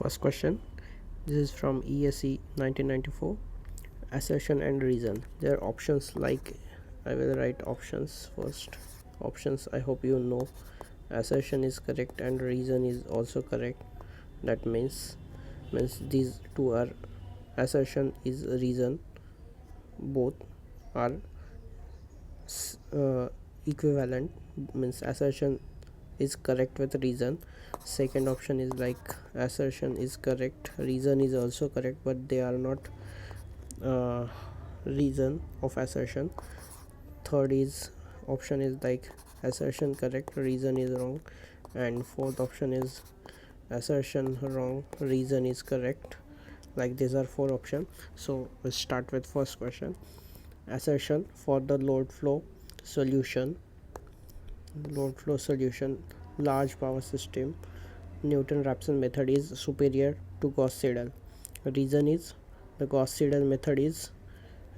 First question, this is from ESE 1994. Assertion and reason. There are options, like I will write options first. Options, I hope you know. Assertion is correct and reason is also correct. That means these two are, assertion is reason, both are equivalent, means assertion is correct with reason. Second option is like assertion is correct, reason is also correct, but they are not reason of assertion. Third is option is like assertion correct, reason is wrong. And fourth option is assertion wrong, reason is correct. Like these are four options. So let's start with first question. Assertion for the load flow solution, large power system, Newton-Raphson method is superior to Gauss-Seidel. Reason is the Gauss-Seidel method is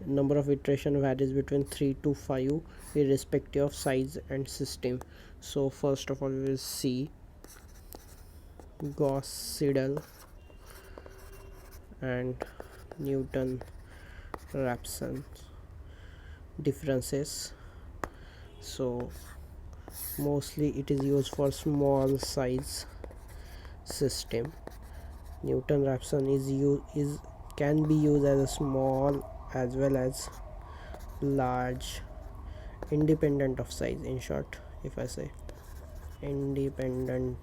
number of iteration varies between 3 to 5 irrespective of size and system. So first of all we will see Gauss-Seidel and Newton-Raphson differences. So mostly it is used for small size system. Newton-Raphson is can be used as a small as well as large, independent of size. In short, if I say independent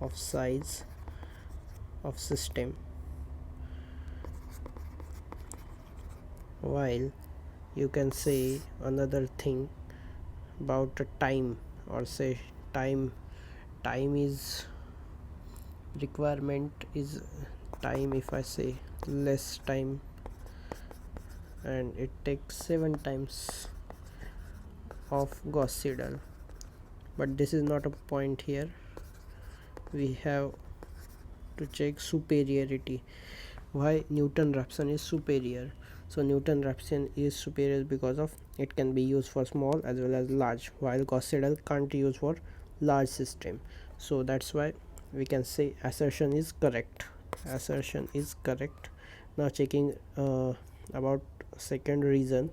of size of system, while you can say another thing about the time, or say time is requirement is time. If I say less time, and it takes 7 times of Gauss-Seidel, but this is not a point here. We have to check superiority, why Newton-Raphson is superior. So Newton-Raphson is superior because of it can be used for small as well as large, while Gauss-Seidel can't use for large system. So that's why we can say assertion is correct. Now checking about second reason,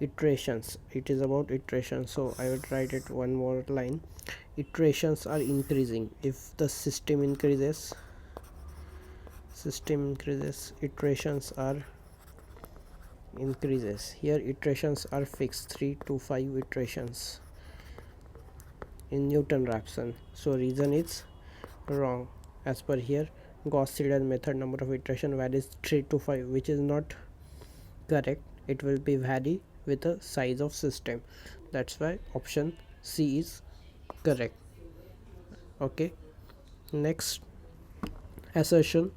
iterations. It is about iterations, so I will write it one more line. Iterations are increasing. If the system increases, iterations are increases. Here iterations are fixed, 3 to 5 iterations in Newton-Raphson. So reason is wrong. As per here, Gauss-Seidel method number of iteration varies 3 to 5, which is not correct. It will be vary with the size of system. That's why option C is correct. Okay, next assertion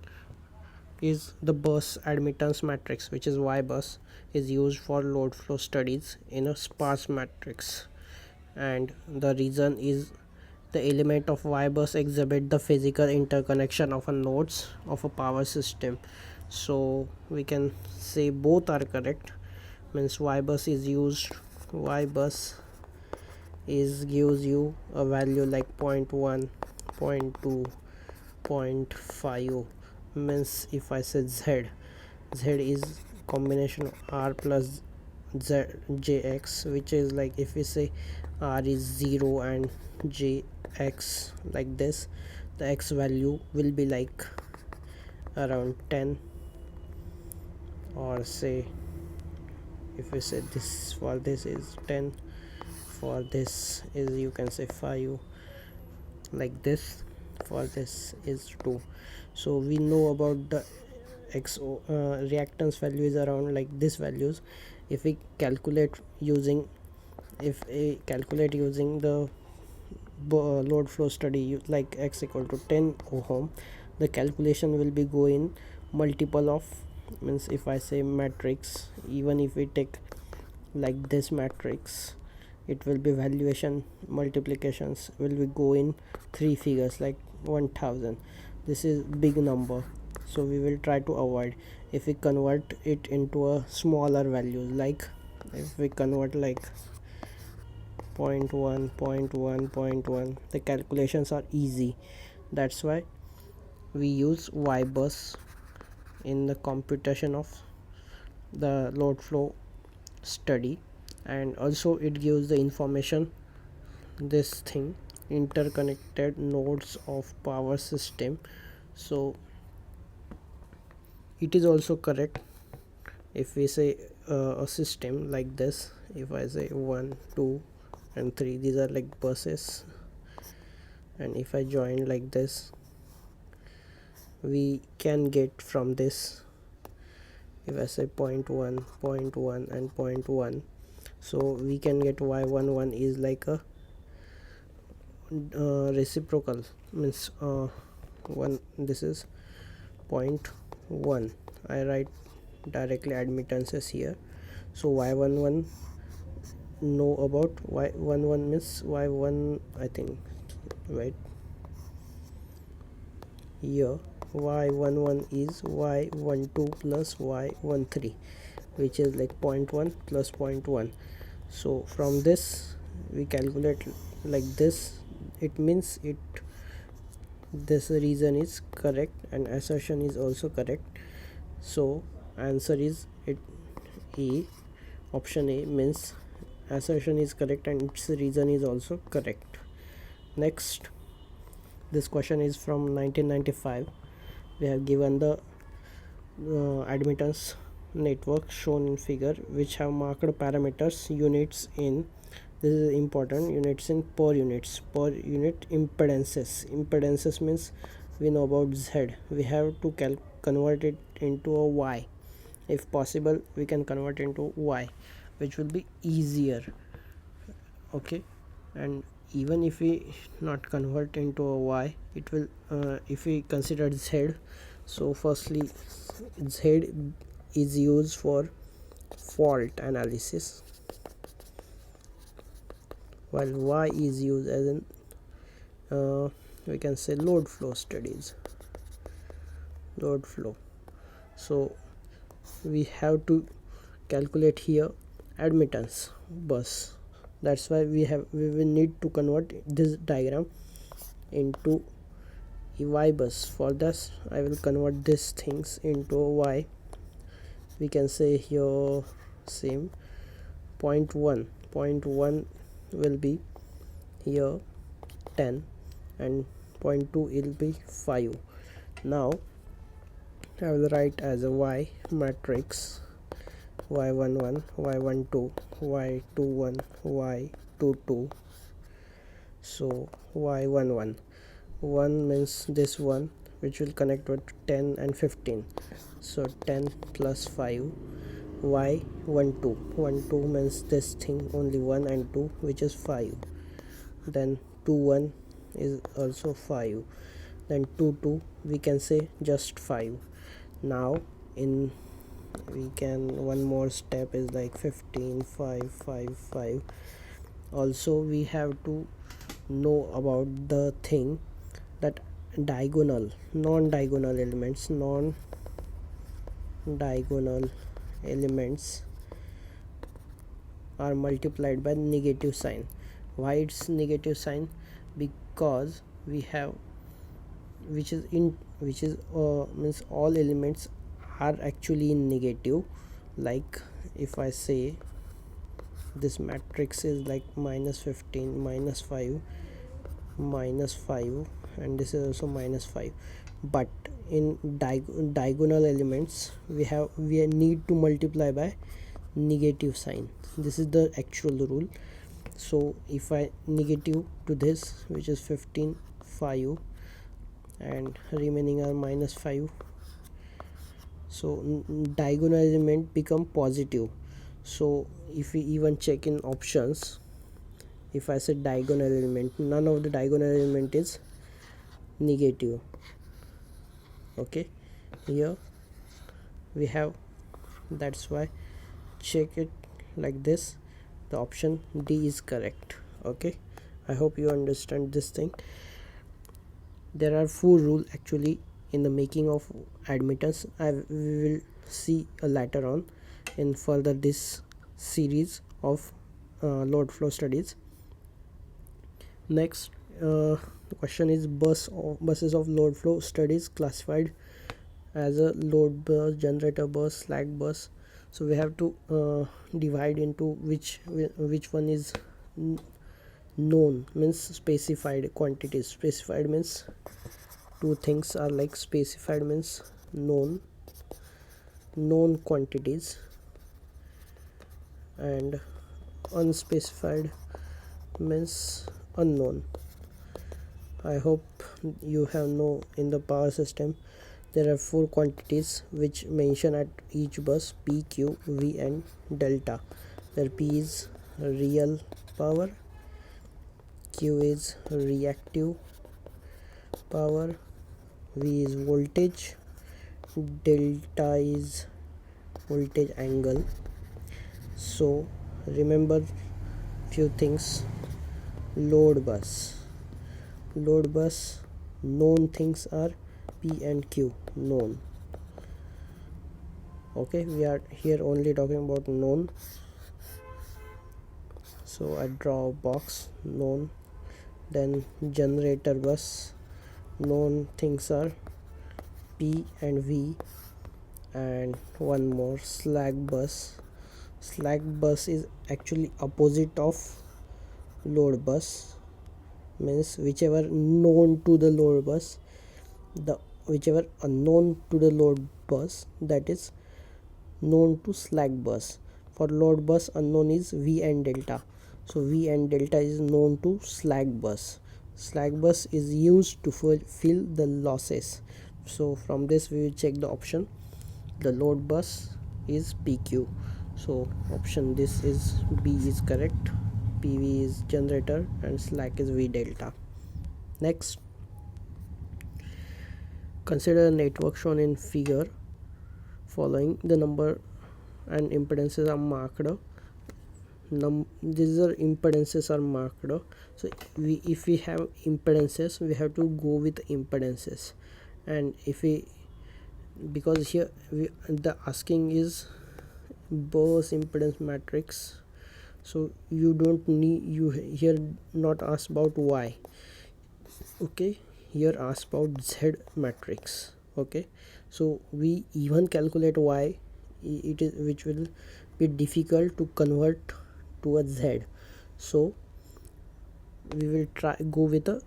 is the bus admittance matrix, which is Y bus, is used for load flow studies in a sparse matrix. And the reason is the element of Y bus exhibit the physical interconnection of a nodes of a power system. So we can say both are correct. Means Y bus is gives you a value like 0.1, 0.2, 0.5. Means if I said z is combination of r plus jx, which is like if we say r is 0 and jx like this, the x value will be like around 10, or say if we say this, for this is 10, for this is you can say 5, like this, for this is 2. So we know about the reactance value is around like this values. If we calculate using the load flow study like x equal to 10 ohm, the calculation will be going multiple of, means if I say matrix, even if we take like this matrix, it will be valuation multiplications will be go in 3 figures like 1000. This is big number, so we will try to avoid. If we convert it into a smaller values, like if we convert like 0.1, 0.1, 0.1, the calculations are easy. That's why we use Y bus in the computation of the load flow study, and also it gives the information this thing interconnected nodes of power system. So it is also correct if we say a system like this. If I say 1, 2 and 3, these are like buses, and if I join like this, we can get from this, if I say 0.1, 0.1 and 0.1, so we can get y11 is like a reciprocal, means one, this is 0.1. I write directly admittances here. So y11 know about y11 means y1, I think, right here y11 is y12 plus y13, which is like 0.1 plus 0.1. so from this we calculate like this. It means it, this reason is correct and assertion is also correct. So answer is it, A, option A, means assertion is correct and its reason is also correct. Next, this question is from 1995. We have given the admittance network shown in figure, which have marked parameters units in, this is important, units in per unit impedances means we know about Z, we have to convert it into a Y. If possible we can convert into Y, which will be easier. Okay, and even if we not convert into a Y, it will if we consider Z, so firstly Z is used for fault analysis, while Y is used as an we can say load flow studies, load flow. So we have to calculate here admittance bus. That's why we will need to convert this diagram into a Y bus. For this I will convert these things into a Y. We can say here same 0.1 will be here 10 and 0.2 will be 5. Now I will write as a Y matrix y11, y12, y21, y22. so y11, 1 means this one, which will connect with 10 and 15, so 10 plus 5. y12 means this thing, only 1 and 2, which is 5. Then 21 is also 5. Then 22 we can say just 5. Now in we can, one more step is like 15, 5, 5, 5. Also we have to know about the thing that non-diagonal elements are multiplied by negative sign. Why it's negative sign? Because we have, which is means all elements are actually in negative. Like if I say this matrix is like minus 15, minus 5, minus 5, and this is also minus 5, but in diagonal elements we need to multiply by negative sign. This is the actual rule. So if I negative to this, which is 15, 5 and remaining are minus 5, so diagonal element become positive. So if we even check in options, if I say diagonal element, none of the diagonal element is negative. Okay, here we have, that's why check it like this, the option D is correct. Okay, I hope you understand this thing. There are 4 rules actually in the making of admittance. We will see later on in further this series of load flow studies. Next The question is buses of load flow studies classified as a load bus, generator bus, slack bus. So we have to divide into which one is known, means specified quantities. Specified means two things are like specified means known quantities, and unspecified means unknown. I hope you have know in the power system there are four quantities which mention at each bus: P, Q, V and delta, where P is real power, Q is reactive power, V is voltage, delta is voltage angle. So remember few things. Load bus known things are P and Q, known. Okay, we are here only talking about known, so I draw a box, known. Then generator bus, known things are P and V. And one more, slack bus is actually opposite of load bus, means whichever known to the load bus, the whichever unknown to the load bus, that is known to slack bus. For load bus, unknown is V and delta, so V and delta is known to slack bus. Slack bus is used to fill the losses. So from this we will check the option. The load bus is PQ, so option this is B is correct. PV is generator and slack is V delta. Next, consider a network shown in figure. Following the number and impedances are marked. These are impedances are marked. So if we have impedances, we have to go with impedances. And if we, because here the asking is bus impedance matrix, so you don't need, you here not ask about Y. Okay, here ask about Z matrix. Okay, so we even calculate Y, it is which will be difficult to convert to a Z. So we will go with a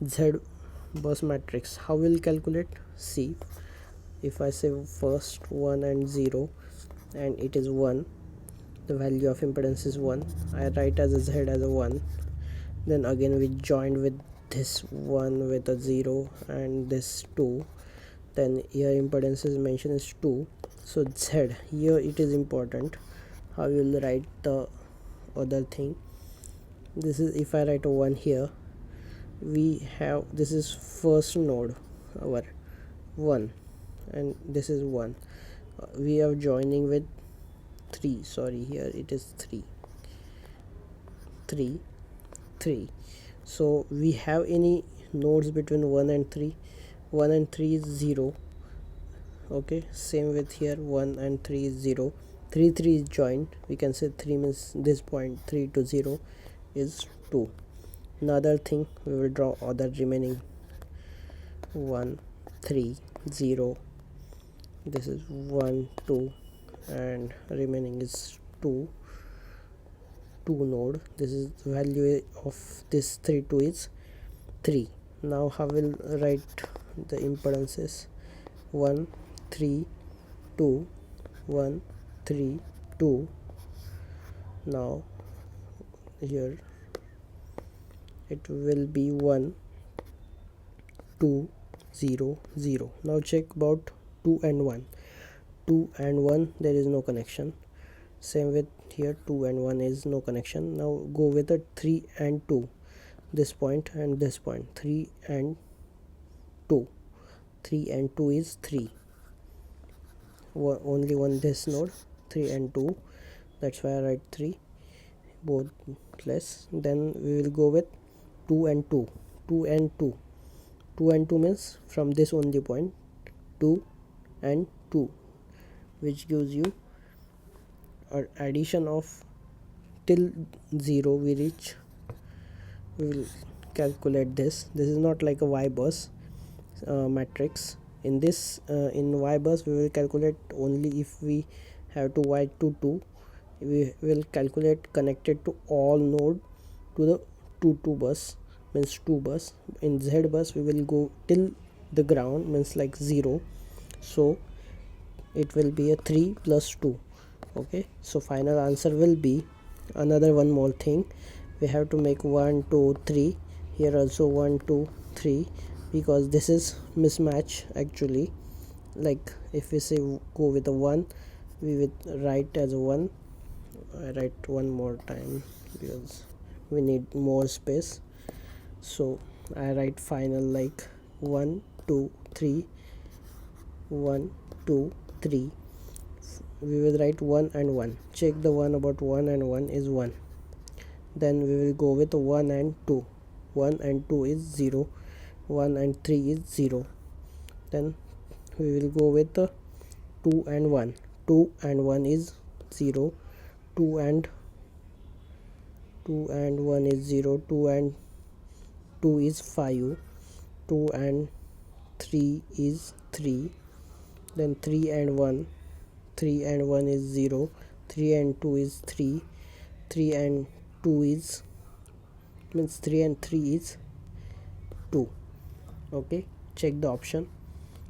Z bus matrix. How will calculate? See, if I say first 1 and 0 and it is 1, the value of impedance is 1, I write as a Z as a 1. Then again we joined with this 1 with a 0 and this 2. Then here impedance is mentioned as 2. So Z, here it is important how you will write the other thing. This is, if I write a 1 here, we have, this is first node, our 1, and this is 1. We are joining with 3, sorry, here it is 3. So we have any nodes between 1 and 3? 1 and 3 is 0. Okay, same with here, 1 and 3 is 0. 3 is joined, we can say 3 means this point, 3 to 0 is 2. Another thing, we will draw other remaining 1, 3, 0. This is 1, 2 and remaining is 2 node. This is value of this 3 2 is 3. Now how will write the impedances? 1 3 2, 1 3 2. Now here it will be 1 2 0 0. Now check about 2 and 1. 2 and 1, there is no connection. Same with here, 2 and 1 is no connection. Now go with a 3 and 2, this point and this point. 3 and 2, 3 and 2 is 3. Only one this node, 3 and 2, that's why I write 3, both less. Then we will go with 2 and 2. 2 and 2, 2 and 2 means from this only point, 2 and 2, which gives you an addition of till 0 we reach. We will calculate this. This is not like a Y bus matrix. In this in Y bus we will calculate only if we have to Y to 2. We will calculate connected to all node to the 2 bus, means 2 bus. In Z bus we will go till the ground, means like 0, so it will be a 3 plus 2. Okay, so final answer will be, another one more thing, we have to make 1 2 3 here also, 1 2 3, because this is mismatch actually. Like if we say go with a 1, we will write as a 1. I write one more time because we need more space, so I write final like 1 2 3, 1 2 3. We will write 1 and 1. Check the one about 1 and 1 is 1. Then we will go with 1 and 2. 1 and 2 is 0. 1 and 3 is 0. Then we will go with 2 and 1. 2 and 1 is 0. 2 and 1 is 0. 2 and 2 is 5. 2 and 3 is 3. Then 3 and 1. 3 and 1 is 0. 3 and 2 is 3. 3 and 2 is, means 3 and 3 is 2. Okay, check the option.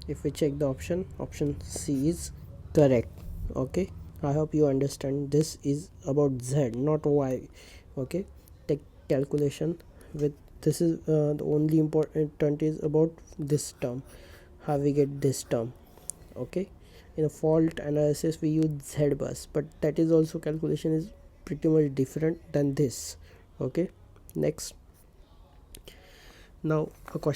If we check the option C is correct. Okay, I hope you understand. This is about Z, not Y. Okay, take calculation with this is the only important is about this term, how we get this term. Okay, in a fault analysis we use Z bus, but that is also calculation is pretty much different than this. Okay, next, now a question